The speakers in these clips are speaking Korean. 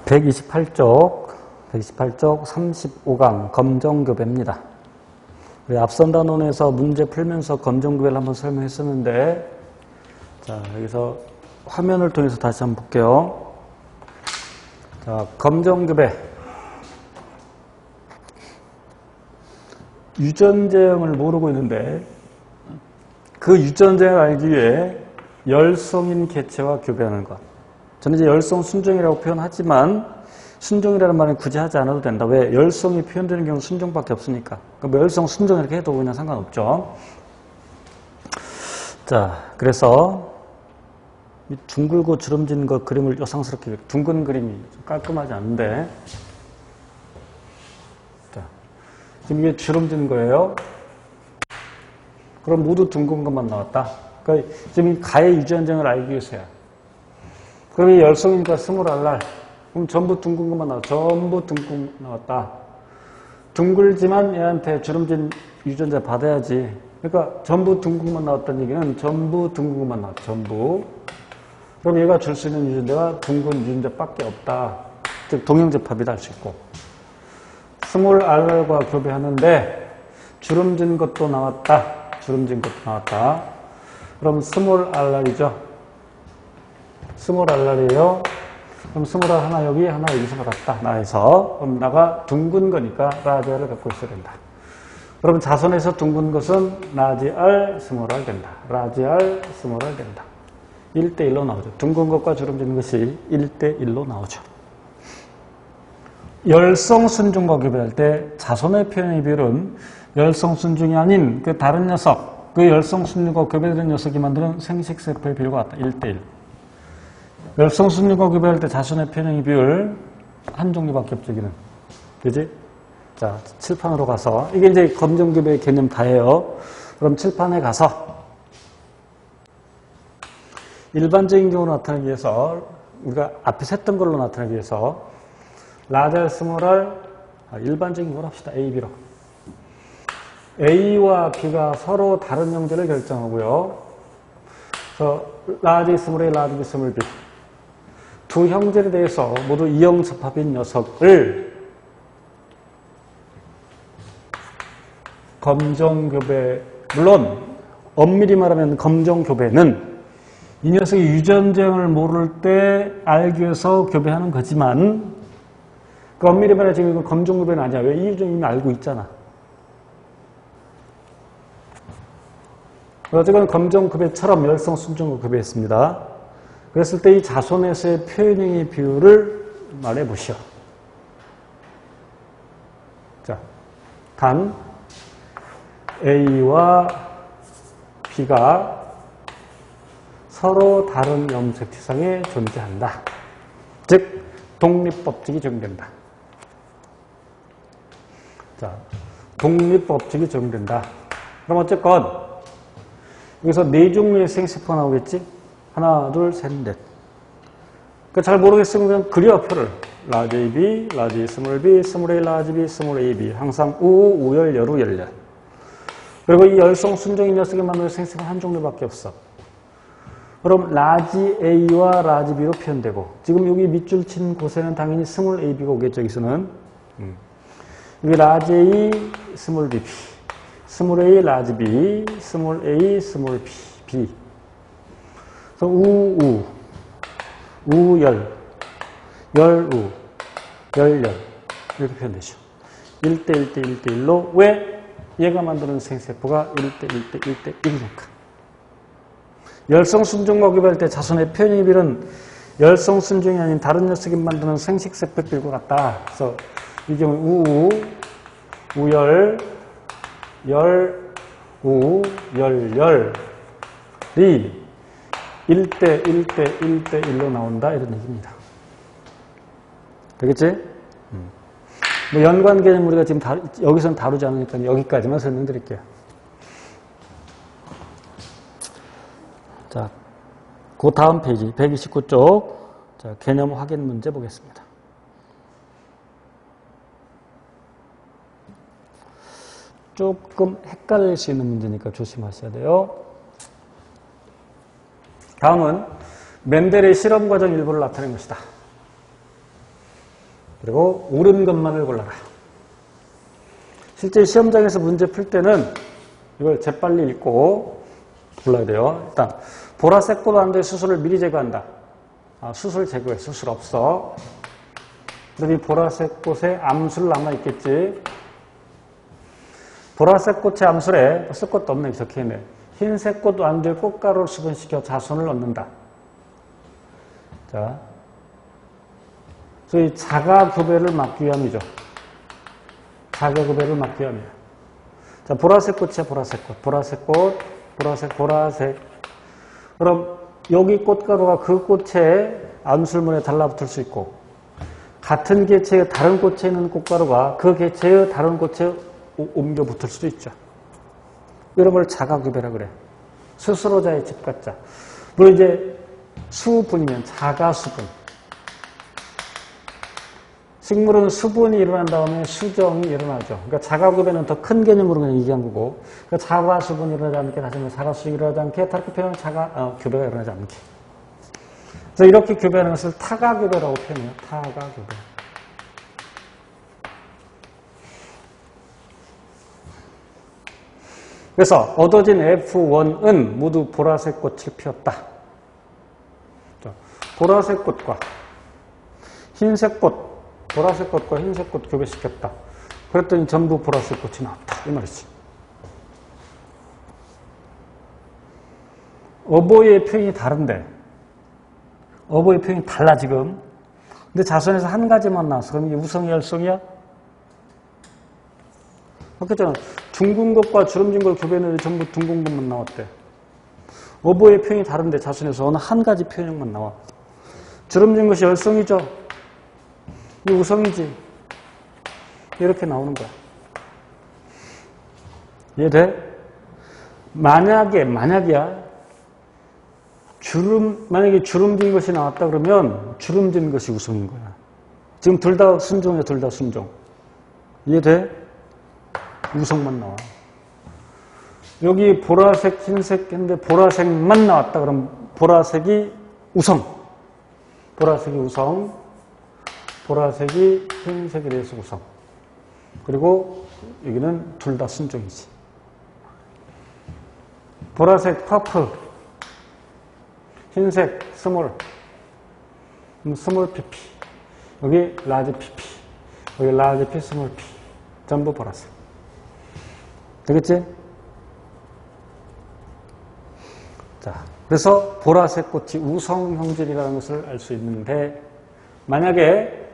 128쪽 35강 검정교배입니다. 우리 앞선 단원에서 문제 풀면서 검정교배를 한번 설명했었는데, 자, 여기서 화면을 통해서 다시 한번 볼게요. 자, 검정교배. 유전자형을 모르고 있는데, 그 유전자형을 알기 위해 열성인 개체와 교배하는 것. 저는 이제 열성 순종이라고 표현하지만, 순종이라는 말은 굳이 하지 않아도 된다. 왜? 열성이 표현되는 경우는 순종밖에 없으니까. 그럼 열성 순종 이렇게 해도 그냥 상관없죠. 자, 그래서 둥글고 주름진 거 그림을 여성스럽게, 둥근 그림이 좀 깔끔하지 않은데, 자, 지금 이게 주름진 거예요. 그럼 모두 둥근 것만 나왔다. 그러니까 지금 이 가의 유전자형을 알기 위해서야. 그럼 이 열성이니까 20알날. 그럼 전부 둥근 것만 나왔다. 전부 둥근 나왔다. 둥글지만 얘한테 주름진 유전자 받아야지. 그러니까 전부 둥근 것만 나왔다는 얘기는 전부 둥근 것만 나왔다. 전부. 그럼 얘가 줄 수 있는 유전자가 둥근 유전자밖에 없다. 즉 동형접합이다 할 수 있고. 20알날과 교배하는데 주름진 것도 나왔다. 주름진 것도 나왔다. 그럼 20알날이죠. 20알날이에요. 그럼 20알 하나 여기 하나 여기서 받았다. 나에서. 그럼 나가 둥근 거니까 라지알을 갖고 있어야 된다. 그럼 자손에서 둥근 것은 라지알 20알 된다. 라지알 20알 된다. 1대1로 나오죠. 둥근 것과 주름진 것이 1대1로 나오죠. 열성 순종과 교배할 때 자손의 표현의 비율은 열성 순종이 아닌 그 다른 녀석, 그 열성 순종과 교배되는 녀석이 만드는 생식세포의 비율과 같다. 1대1. 열성 순종과 교배할 때 자손의 표현의 비율 한 종류밖에 없죠, 여기는. 그지? 자, 칠판으로 가서. 이게 이제 검정교배의 개념 다예요. 그럼 칠판에 가서 일반적인 경우로 나타나기 위해서 우리가 앞에서 했던 걸로 나타나기 위해서 라지알 20알 일반적인 경우로 합시다. A, B로. A와 B가 서로 다른 형제를 결정하고요. 그래서 라지 20A, 라지 B, 20B. 두 형제에 대해서 모두 이형접합인 녀석을 검정교배, 물론 엄밀히 말하면 검정교배는 이 녀석이 유전자형을 모를 때 알기 위해서 교배하는 거지만, 그 엄밀히 말하면 지금 이건 검정교배는 아니야. 왜? 이 유전자 이미 알고 있잖아. 어쨌건 검정교배처럼 열성 순종과 교배했습니다. 그랬을 때 이 자손에서의 표현형의 비율을 말해보시오. 자, 단 A와 B가 서로 다른 염색체상에 존재한다. 즉, 독립법칙이 적용된다. 자, 독립법칙이 적용된다. 그럼 어쨌건 여기서 네 종류의 생식세포가 나오겠지? 하나, 둘, 셋, 넷. 그러니까 잘 모르겠으면 그냥 그려, 표를. 라지 AB, 라지 20B, 20A, 라지 B, 20AB. 항상 우, 우열, 열우, 열열. 그리고 이 열성 순종인 녀석이 만드는 생식은 한 종류밖에 없어. 그럼 라지 A와 라지 B로 표현되고, 지금 여기 밑줄 친 곳에는 당연히 20AB가 오겠죠, 여기서는. 여기 라지 A, 20B, 20A, 라지 B, 20A, 20B, B. 그래서 우열, 열우, 열열 이렇게 표현되죠. 1대1대1대1로 왜? 얘가 만드는 생세포가 1대1대1대1이니까. 열성 순종과 교배할 때 자손의 표현의 비율은 열성 순종이 아닌 다른 녀석이 만드는 생식세포 비율과 같다. 그래서 이 경우 우열, 열우, 열열이 1대1대1대1로 나온다 이런 얘기입니다. 되겠지? 뭐 연관 개념 우리가 지금 여기서는 다루지 않으니까 여기까지만 설명드릴게요. 자, 그 다음 페이지 129쪽 자, 개념 확인 문제 보겠습니다. 조금 헷갈릴 수 있는 문제니까 조심하셔야 돼요. 다음은 멘델의 실험 과정 일부를 나타낸 것이다. 그리고 옳은 것만을 골라라. 실제 시험장에서 문제 풀 때는 이걸 재빨리 읽고 골라야 돼요. 일단 보라색 꽃 안에 수술을 미리 제거한다. 수술 제거해. 수술 없어. 그럼 이 보라색 꽃에 암술 남아있겠지. 보라색 꽃의 암술에 쓸 것도 없네. 적혀있네. 흰색 꽃 안에 꽃가루를 수분시켜 자손을 얻는다. 자, 소위 자가교배를 막기 위함이죠. 자가교배를 막기 위함이야. 자, 보라색 꽃이야, 보라색 꽃. 보라색 꽃, 보라색. 그럼 여기 꽃가루가 그 꽃의 암술물에 달라붙을 수 있고, 같은 개체의 다른 꽃에 있는 꽃가루가 그 개체의 다른 꽃에 옮겨 붙을 수도 있죠. 이런 걸 자가교배라 그래. 스스로자의 집 같자. 물론 이제 수분이면 자가수분. 식물은 수분이 일어난 다음에 수정이 일어나죠. 그러니까 자가교배는 더 큰 개념으로 그냥 얘기한 거고, 그러니까 자가수분이 일어나지 않게, 다시 말해 자가수익이 일어나지 않게, 다르게 표현하면 자가교배가 일어나지 않게. 그래서 이렇게 교배하는 것을 타가교배라고 표현해요. 타가교배. 그래서 얻어진 F1은 모두 보라색 꽃을 피웠다. 보라색 꽃과 흰색 꽃, 보라색 꽃과 흰색 꽃 교배시켰다. 그랬더니 전부 보라색 꽃이 나왔다. 이 말이지. 어버이의 표현이 다른데, 어버이 표현이 달라 지금. 근데 자손에서 한 가지만 나왔어. 그럼 이게 우성이 열성이야? 그렇겠잖아. 둥근 것과 주름진 걸 교배했는데 전부 둥근 것만 나왔대. 어버이의 표현이 다른데 자손에서 어느 한 가지 표현만 나와. 주름진 것이 열성이죠. 이 우성이지. 이렇게 나오는 거야. 이해돼? 만약이야. 만약에 주름진 것이 나왔다 그러면 주름진 것이 우성인 거야. 지금 둘 다 순종이야, 둘 다 순종. 이해돼? 우성만 나와. 여기 보라색, 흰색 했는데 보라색만 나왔다 그러면 보라색이 우성. 보라색이 우성. 보라색이 흰색에 대해서 우성. 그리고 여기는 둘 다 순종이지. 보라색 퍼플. 흰색 스몰. 스몰 PP. 여기 라지 PP. 여기 라지 P, 스몰 P. 전부 보라색. 되겠지? 자, 그래서 보라색 꽃이 우성 형질이라는 것을 알 수 있는데, 만약에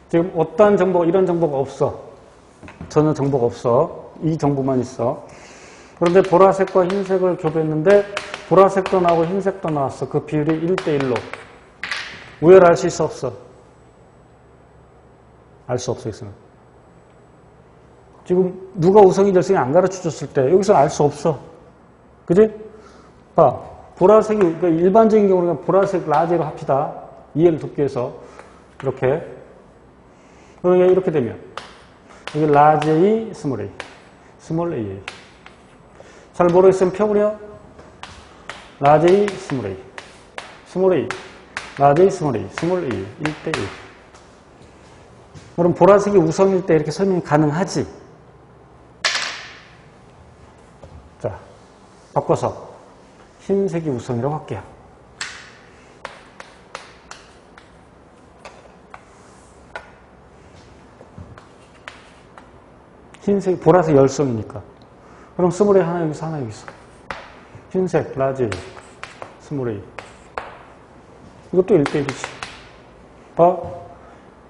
지금 어떠한 정보, 이런 정보가 없어. 전혀 정보가 없어. 이 정보만 있어. 그런데 보라색과 흰색을 교배했는데 보라색도 나오고 흰색도 나왔어. 그 비율이 1대1로. 우열을 알 수 있어, 없어? 알 수 없어, 있으면. 지금 누가 우성이 열성이 안 가르쳐 줬을 때 여기서 알 수 없어. 그지? 봐. 보라색이, 그러니까 일반적인 경우는 보라색 라지로 합시다. 이해를 돕기 위해서. 이렇게. 그러니까 이렇게 되면. 여기 라지 A, 스몰 A. 스몰 AA. 잘 모르겠으면 펴버려. 라지 A, 스몰 A. 스몰 A. 라지 A, 스몰 A. 스몰 A. 1대1. 그럼 보라색이 우성일 때 이렇게 설명이 가능하지. 자, 바꿔서 흰색이 우성이라고 할게요. 흰색, 보라색 열성이니까. 그럼 스몰 A 하나 여기서 하나 여기서. 흰색, 라지, 스몰 A. 이것도 1대1이지. 봐.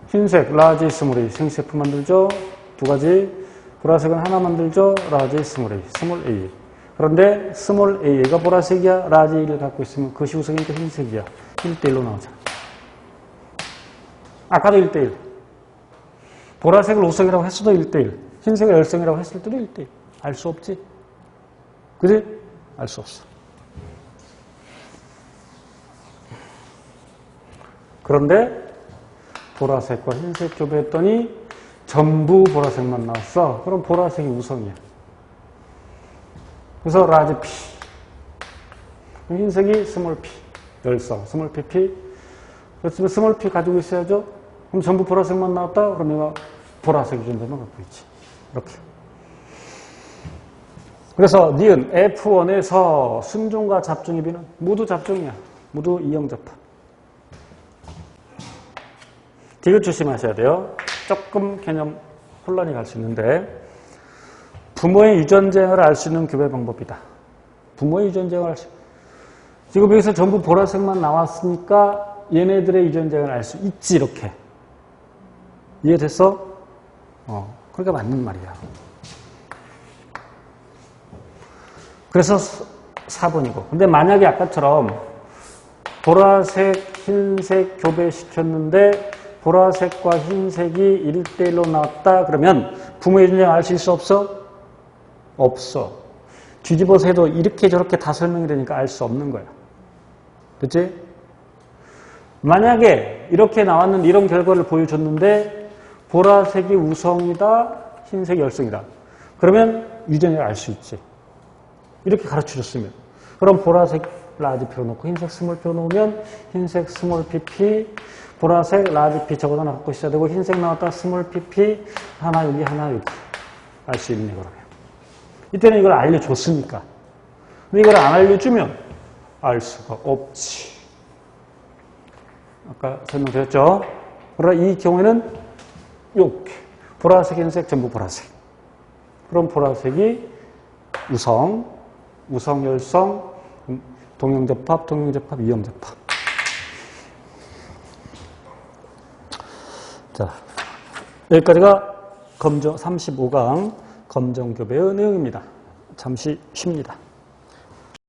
흰색, 라지, 스몰 A. 생세프 만들죠. 두 가지. 보라색은 하나 만들죠. 라지, 스몰 A. 스몰 A. 그런데 스몰 A가 보라색이야. 라지 A를 갖고 있으면 그것이 우성이니까 흰색이야. 1대1로 나오잖아. 아까도 1대1. 보라색을 우성이라고 했어도 1대1. 흰색을 열성이라고 했을 때도 1대1. 알 수 없지? 그지? 알 수 없어. 그런데 보라색과 흰색 교배했더니 전부 보라색만 나왔어. 그럼 보라색이 우성이야. 그래서 라지 P. 흰색이 스몰 P. 열성. 스몰 PP. 그렇지만 스몰 P 가지고 있어야죠. 그럼 전부 보라색만 나왔다? 그럼 얘가 보라색 유전자만 갖고 있지. 이렇게. 그래서 니은 F1에서 순종과 잡종의 비는 모두 잡종이야. 모두 이형접합. 이거 조심하셔야 돼요. 조금 개념 혼란이 갈 수 있는데 부모의 유전자를 알 수 있는 교배 방법이다. 부모의 유전자를 알 수 지금 여기서 전부 보라색만 나왔으니까 얘네들의 유전자를 알 수 있지 이렇게. 이해됐어? 그러니까 맞는 말이야. 그래서 4번이고. 근데 만약에 아까처럼 보라색, 흰색 교배시켰는데 보라색과 흰색이 1대1로 나왔다 그러면 부모의 유전자를 알 수 있어 없어? 없어. 뒤집어서 해도 이렇게 저렇게 다 설명이 되니까 알 수 없는 거야. 그치? 만약에 이렇게 나왔는데 이런 결과를 보여줬는데 보라색이 우성이다, 흰색이 열성이다. 그러면 유전자를 알 수 있지. 이렇게 가르쳐줬으면. 그럼 보라색 라지 표 놓고 흰색 스몰 표 놓으면 흰색 스몰 pp, 보라색 라지 p 적어도 하나 갖고 있어야 되고 흰색 나왔다 스몰 pp, 하나 여기 하나 여기. 알 수 있네 그러면. 이때는 이걸 알려줬으니까. 근데 이걸 안 알려주면 알 수가 없지. 아까 설명드렸죠? 그러나 이 경우에는 이렇게 보라색, 흰색 전부 보라색. 그럼 보라색이 우성, 열성, 동형접합, 이형접합. 자, 여기까지가 검정 35강 검정교배의 내용입니다. 잠시 쉽니다.